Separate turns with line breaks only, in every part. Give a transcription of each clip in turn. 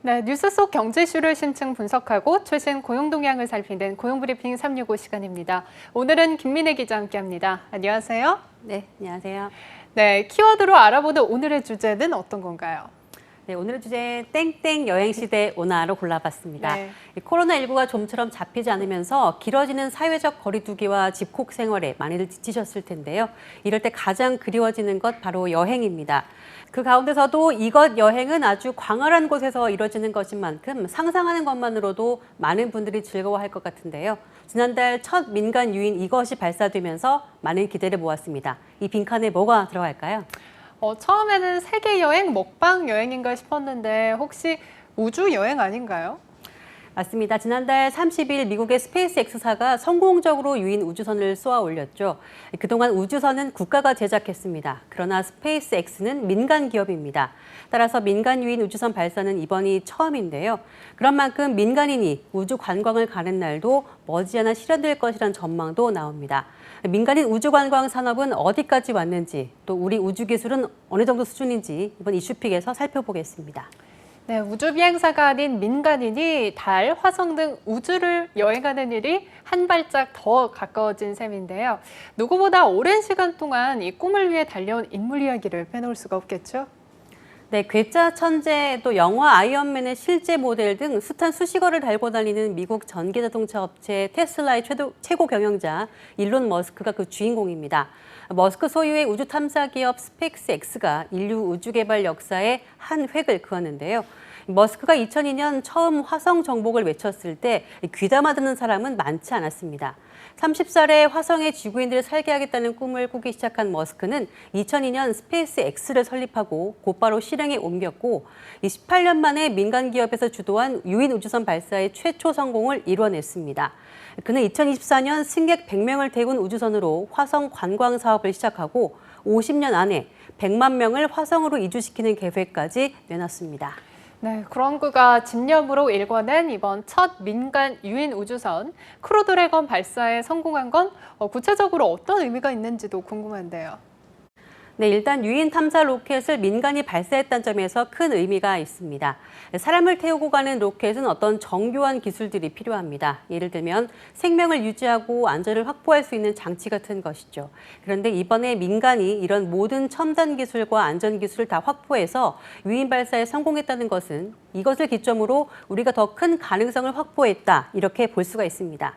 네, 뉴스 속 경제 이슈를 심층 분석하고 최신 고용 동향을 살피는 고용브리핑 365 시간입니다. 오늘은 김민혜 기자 함께합니다. 안녕하세요.
네, 안녕하세요.
네, 키워드로 알아보는 오늘의 주제는 어떤 건가요?
네, 오늘의 주제 땡땡 여행시대 오나로 골라봤습니다.
네.
코로나19가 좀처럼 잡히지 않으면서 길어지는 사회적 거리두기와 집콕 생활에 많이들 지치셨을 텐데요. 이럴 때 가장 그리워지는 것 바로 여행입니다. 그 가운데서도 이것 여행은 아주 광활한 곳에서 이루어지는 것인 만큼 상상하는 것만으로도 많은 분들이 즐거워할 것 같은데요. 지난달 첫 민간 유인 이것이 발사되면서 많은 기대를 모았습니다. 이 빈칸에 뭐가 들어갈까요?
처음에는 세계 여행, 먹방 여행인가 싶었는데 혹시 우주 여행 아닌가요?
맞습니다. 지난달 30일 미국의 스페이스 X사가 성공적으로 유인 우주선을 쏘아 올렸죠. 그동안 우주선은 국가가 제작했습니다. 그러나 스페이스 X는 민간 기업입니다. 따라서 민간 유인 우주선 발사는 이번이 처음인데요. 그런 만큼 민간인이 우주 관광을 가는 날도 머지않아 실현될 것이란 전망도 나옵니다. 민간인 우주 관광 산업은 어디까지 왔는지, 또 우리 우주 기술은 어느 정도 수준인지 이번 이슈픽에서 살펴보겠습니다.
네, 우주 비행사가 아닌 민간인이 달, 화성 등 우주를 여행하는 일이 한 발짝 더 가까워진 셈인데요. 누구보다 오랜 시간 동안 이 꿈을 위해 달려온 인물 이야기를 빼놓을 수가 없겠죠?
네, 괴짜 천재, 또 영화 아이언맨의 실제 모델 등 숱한 수식어를 달고 다니는 미국 전기자동차 업체 테슬라의 최고 경영자 일론 머스크가 그 주인공입니다. 머스크 소유의 우주 탐사 기업 스페이스 X가 인류 우주 개발 역사에 한 획을 그었는데요. 머스크가 2002년 처음 화성 정복을 외쳤을 때 귀담아 듣는 사람은 많지 않았습니다. 30살에 화성의 지구인들을 살게 하겠다는 꿈을 꾸기 시작한 머스크는 2002년 스페이스 X를 설립하고 곧바로 실행에 옮겼고 18년 만에 민간 기업에서 주도한 유인 우주선 발사의 최초 성공을 이뤄냈습니다. 그는 2024년 승객 100명을 태운 우주선으로 화성 관광 사업을 시작하고 50년 안에 100만 명을 화성으로 이주시키는 계획까지 내놨습니다.
네, 그런 그가 집념으로 일궈낸 이번 첫 민간 유인 우주선 크루드래곤 발사에 성공한 건 구체적으로 어떤 의미가 있는지도 궁금한데요.
네, 일단 유인 탐사 로켓을 민간이 발사했다는 점에서 큰 의미가 있습니다. 사람을 태우고 가는 로켓은 어떤 정교한 기술들이 필요합니다. 예를 들면 생명을 유지하고 안전을 확보할 수 있는 장치 같은 것이죠. 그런데 이번에 민간이 이런 모든 첨단 기술과 안전 기술을 다 확보해서 유인 발사에 성공했다는 것은 이것을 기점으로 우리가 더 큰 가능성을 확보했다, 이렇게 볼 수가 있습니다.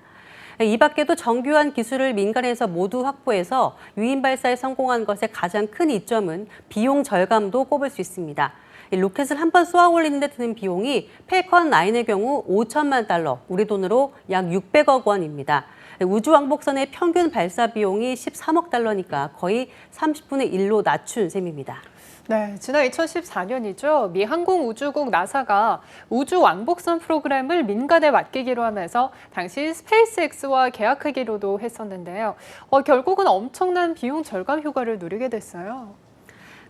이 밖에도 정교한 기술을 민간에서 모두 확보해서 유인 발사에 성공한 것의 가장 큰 이점은 비용 절감도 꼽을 수 있습니다. 로켓을 한 번 쏘아 올리는 데 드는 비용이 펠컨 9의 경우 5천만 달러, 우리 돈으로 약 600억 원입니다. 우주왕복선의 평균 발사 비용이 13억 달러니까 거의 30분의 1로 낮춘 셈입니다.
네, 지난 2014년이죠. 미 항공우주국 나사가 우주 왕복선 프로그램을 민간에 맡기기로 하면서 당시 스페이스X와 계약하기로도 했었는데요. 결국은 엄청난 비용 절감 효과를 누리게 됐어요.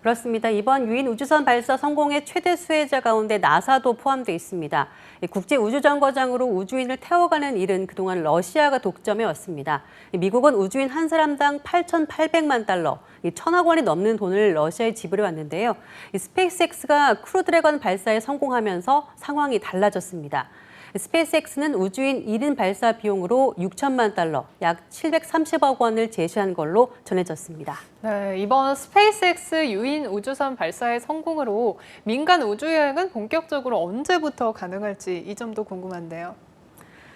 그렇습니다. 이번 유인 우주선 발사 성공의 최대 수혜자 가운데 나사도 포함되어 있습니다. 국제우주정거장으로 우주인을 태워가는 일은 그동안 러시아가 독점해 왔습니다. 미국은 우주인 한 사람당 8,800만 달러, 1,000억 원이 넘는 돈을 러시아에 지불해 왔는데요. 스페이스X가 크루드래곤 발사에 성공하면서 상황이 달라졌습니다. 스페이스X는 우주인 1인 발사 비용으로 6천만 달러, 약 730억 원을 제시한 걸로 전해졌습니다.
네, 이번 스페이스X 유인 우주선 발사의 성공으로 민간 우주여행은 본격적으로 언제부터 가능할지 이 점도 궁금한데요.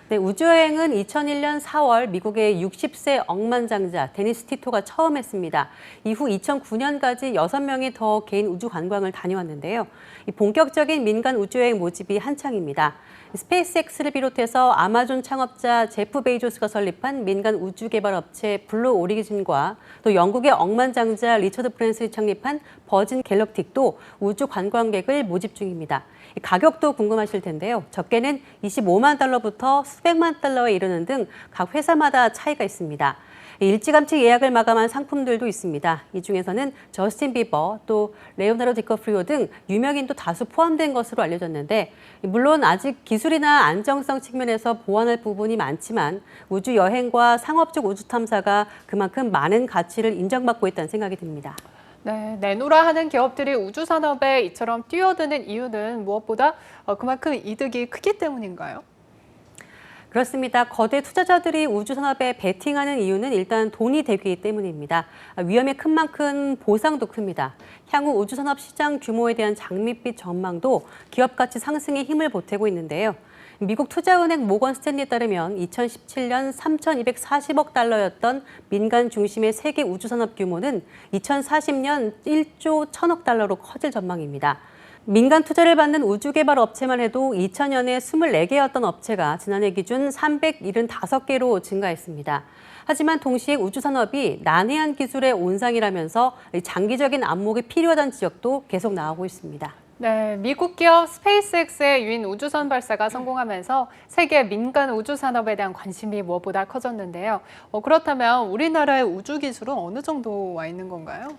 네, 우주여행은 2001년 4월 미국의 60세 억만장자 데니스 티토가 처음 했습니다. 이후 2009년까지 6명이 더 개인 우주 관광을 다녀왔는데요. 이 본격적인 민간 우주여행 모집이 한창입니다. 스페이스X를 비롯해서 아마존 창업자 제프 베이조스가 설립한 민간 우주 개발 업체 블루 오리진과 또 영국의 억만장자 리처드 브랜슨이 창립한 버진 갤럭틱도 우주 관광객을 모집 중입니다. 가격도 궁금하실 텐데요. 적게는 25만 달러부터 수백만 달러에 이르는 등 각 회사마다 차이가 있습니다. 일찌감치 예약을 마감한 상품들도 있습니다. 이 중에서는 저스틴 비버, 또 레오나르도 디카프리오 등 유명인도 다수 포함된 것으로 알려졌는데 물론 아직 기술이나 안정성 측면에서 보완할 부분이 많지만 우주 여행과 상업적 우주 탐사가 그만큼 많은 가치를 인정받고 있다는 생각이 듭니다.
네, 내놓으라 하는 기업들이 우주 산업에 이처럼 뛰어드는 이유는 무엇보다 그만큼 이득이 크기 때문인가요?
그렇습니다. 거대 투자자들이 우주 산업에 베팅하는 이유는 일단 돈이 되기 때문입니다. 위험이 큰 만큼 보상도 큽니다. 향후 우주 산업 시장 규모에 대한 장밋빛 전망도 기업 가치 상승에 힘을 보태고 있는데요. 미국 투자은행 모건 스탠리에 따르면 2017년 3,240억 달러였던 민간 중심의 세계 우주 산업 규모는 2040년 1조 1,000억 달러로 커질 전망입니다. 민간 투자를 받는 우주 개발 업체만 해도 2000년에 24개였던 업체가 지난해 기준 375개로 증가했습니다. 하지만 동시에 우주 산업이 난해한 기술의 온상이라면서 장기적인 안목이 필요하다는 지적도 계속 나오고 있습니다.
네, 미국 기업 스페이스X의 유인 우주선 발사가 성공하면서 세계 민간 우주 산업에 대한 관심이 무엇보다 커졌는데요. 그렇다면 우리나라의 우주 기술은 어느 정도 와 있는 건가요?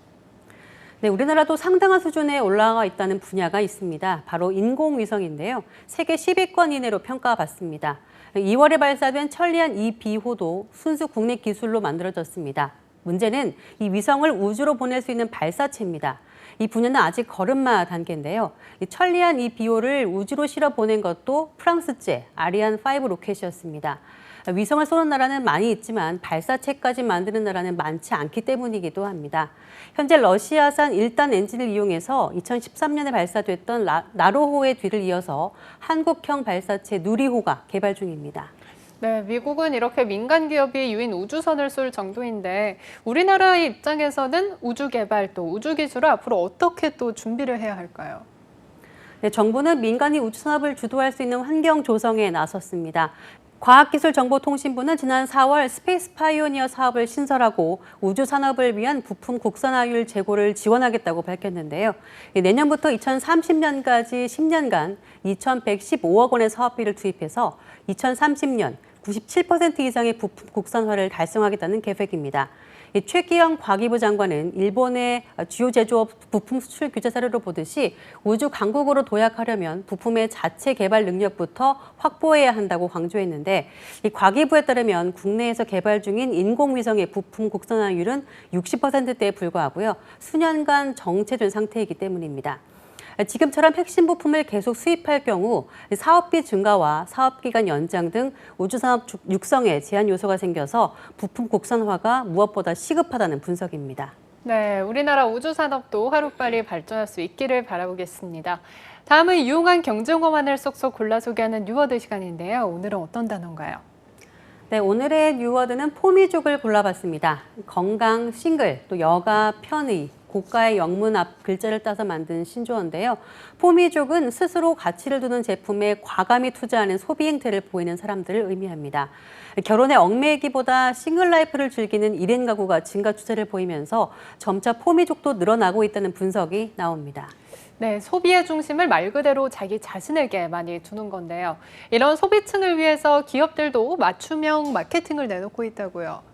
네, 우리나라도 상당한 수준에 올라가 있다는 분야가 있습니다. 바로 인공위성인데요. 세계 10위권 이내로 평가받습니다. 2월에 발사된 천리안 2비호도 순수 국내 기술로 만들어졌습니다. 문제는 이 위성을 우주로 보낼 수 있는 발사체입니다. 이 분야는 아직 걸음마 단계인데요. 이 천리안 2비호를 우주로 실어 보낸 것도 프랑스제 아리안5 로켓이었습니다. 위성을 쏘는 나라는 많이 있지만 발사체까지 만드는 나라는 많지 않기 때문이기도 합니다. 현재 러시아산 1단 엔진을 이용해서 2013년에 발사됐던 나로호의 뒤를 이어서 한국형 발사체 누리호가 개발 중입니다.
네, 미국은 이렇게 민간 기업이 유인 우주선을 쏠 정도인데 우리나라의 입장에서는 우주 개발 또 우주 기술을 앞으로 어떻게 또 준비를 해야 할까요?
네, 정부는 민간이 우주 산업을 주도할 수 있는 환경 조성에 나섰습니다. 과학기술정보통신부는 지난 4월 스페이스 파이오니어 사업을 신설하고 우주 산업을 위한 부품 국산화율 제고를 지원하겠다고 밝혔는데요. 내년부터 2030년까지 10년간 2,115억 원의 사업비를 투입해서 2030년 97% 이상의 부품 국산화를 달성하겠다는 계획입니다. 최기영 과기부 장관은 일본의 주요 제조업 부품 수출 규제 사례로 보듯이 우주 강국으로 도약하려면 부품의 자체 개발 능력부터 확보해야 한다고 강조했는데 이 과기부에 따르면 국내에서 개발 중인 인공위성의 부품 국산화율은 60%대에 불과하고요. 수년간 정체된 상태이기 때문입니다. 지금처럼 핵심 부품을 계속 수입할 경우 사업비 증가와 사업기간 연장 등 우주산업 육성에 제한 요소가 생겨서 부품 국산화가 무엇보다 시급하다는 분석입니다.
네, 우리나라 우주 산업도 하루빨리 발전할 수 있기를 바라보겠습니다. 다음은 유용한 경제용어만을 쏙쏙 골라 소개하는 뉴워드 시간인데요. 오늘은 어떤 단어인가요?
네, 오늘의 뉴워드는 포미족을 골라봤습니다. 건강, 싱글, 또 여가, 편의, 고가의 영문 앞 글자를 따서 만든 신조어인데요. 포미족은 스스로 가치를 두는 제품에 과감히 투자하는 소비 행태를 보이는 사람들을 의미합니다. 결혼에 얽매이기보다 싱글 라이프를 즐기는 1인 가구가 증가 추세를 보이면서 점차 포미족도 늘어나고 있다는 분석이 나옵니다.
네, 소비의 중심을 말 그대로 자기 자신에게 많이 두는 건데요. 이런 소비층을 위해서 기업들도 맞춤형 마케팅을 내놓고 있다고요.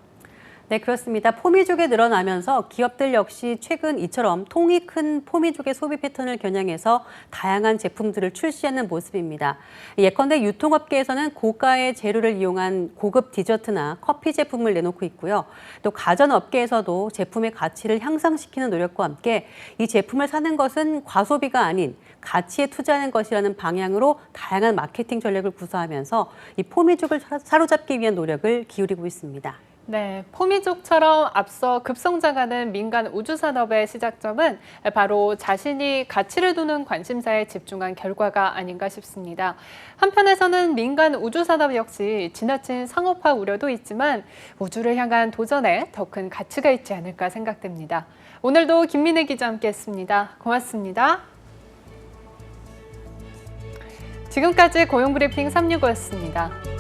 네, 그렇습니다. 포미족이 늘어나면서 기업들 역시 최근 이처럼 통이 큰 포미족의 소비 패턴을 겨냥해서 다양한 제품들을 출시하는 모습입니다. 예컨대 유통업계에서는 고가의 재료를 이용한 고급 디저트나 커피 제품을 내놓고 있고요. 또 가전업계에서도 제품의 가치를 향상시키는 노력과 함께 이 제품을 사는 것은 과소비가 아닌 가치에 투자하는 것이라는 방향으로 다양한 마케팅 전략을 구사하면서 이 포미족을 사로잡기 위한 노력을 기울이고 있습니다.
네, 포미족처럼 앞서 급성장하는 민간 우주산업의 시작점은 바로 자신이 가치를 두는 관심사에 집중한 결과가 아닌가 싶습니다. 한편에서는 민간 우주산업 역시 지나친 상업화 우려도 있지만 우주를 향한 도전에 더 큰 가치가 있지 않을까 생각됩니다. 오늘도 김민혜 기자 함께했습니다. 고맙습니다. 지금까지 고용브리핑 365였습니다.